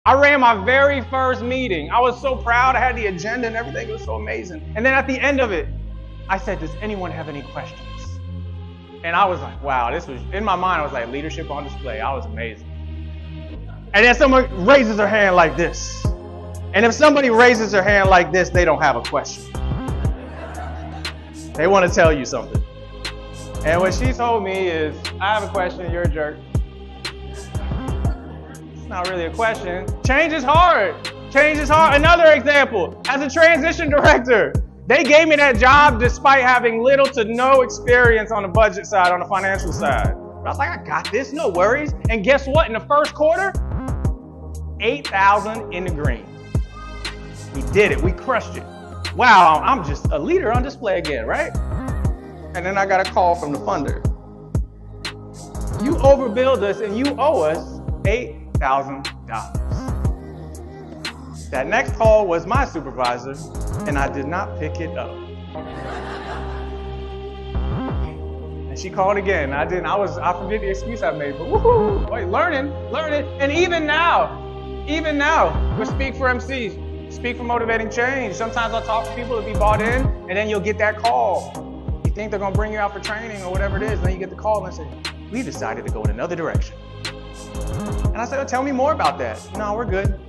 I ran my very first meeting. I was so proud. I had the agenda and everything. It was so amazing. And then at the end of it, I said, does anyone have any questions? And I was like, wow, this was, in my mind, I was like, leadership on display. I was amazing. And then someone raises their hand like this. And if somebody raises their hand like this, they don't have a question. They want to tell you something. And what she told me is, I have a question, you're a jerk. It's not really a question. Change is hard. Change is hard. Another example, as a transition director, they gave me that job despite having little to no experience on the budget side, on the financial side. But I was like, I got this, no worries. And guess what? In the first quarter, 8,000 in the green. We did it. We crushed it. Wow, I'm just a leader on display again, right? And then I got a call from the funder. You overbilled us and you owe us $8,000. That next call was my supervisor, and I did not pick it up. And she called again. I forget the excuse I made, but woohoo, wait, learning. And even now, with Speak for MCs, Speak for Motivating Change. Sometimes I'll talk to people to be bought in, and then you'll get that call. You think they're gonna bring you out for training or whatever it is, and then you get the call and say, we decided to go in another direction. And I said, oh, tell me more about that. No, we're good.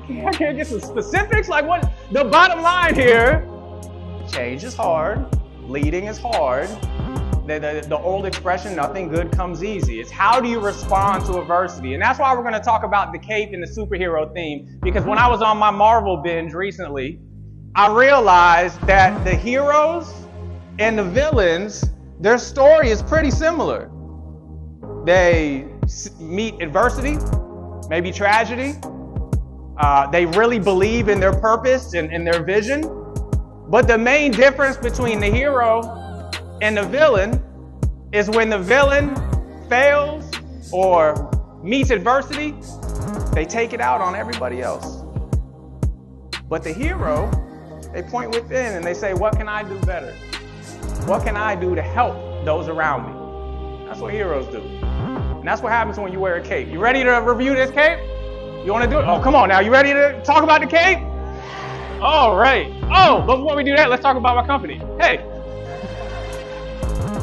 I can't get some specifics. Like what? The bottom line here, change is hard. Leading is hard. The old expression, nothing good comes easy. It's how do you respond to adversity? And that's why we're going to talk about the C.A.P.E and the superhero theme. Because when I was on my Marvel binge recently, I realized that the heroes and the villains, their story is pretty similar. They meet adversity, maybe tragedy. They really believe in their purpose and in their vision. But the main difference between the hero and the villain is when the villain fails or meets adversity, they take it out on everybody else. But the hero, they point within and they say, what can I do better? What can I do to help those around me? That's what heroes do. And that's what happens when you wear a cape. You ready to review this cape? You want to do it? Oh, come on now. You ready to talk about the cape? All right. Oh, but before we do that, let's talk about my company. Hey,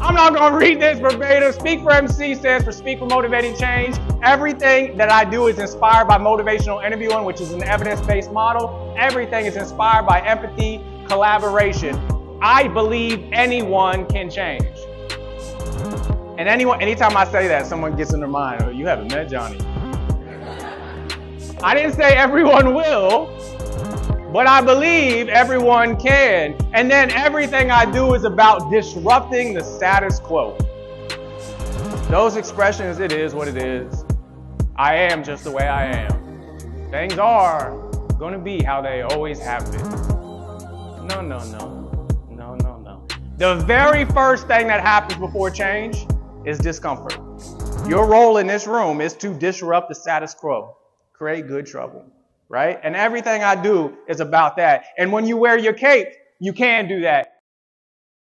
I'm not going to read this verbatim. Speak for MC stands for Speak for Motivating Change. Everything that I do is inspired by motivational interviewing, which is an evidence-based model. Everything is inspired by empathy, collaboration. I believe anyone can change. And anytime I say that, someone gets in their mind, oh, you haven't met Johnny. I didn't say everyone will, but I believe everyone can. And then everything I do is about disrupting the status quo. Those expressions, it is what it is. I am just the way I am. Things are going to be how they always have been. No. The very first thing that happens before change is discomfort. Your role in this room is to disrupt the status quo, create good trouble, right? And everything I do is about that. And when you wear your cape, you can do that.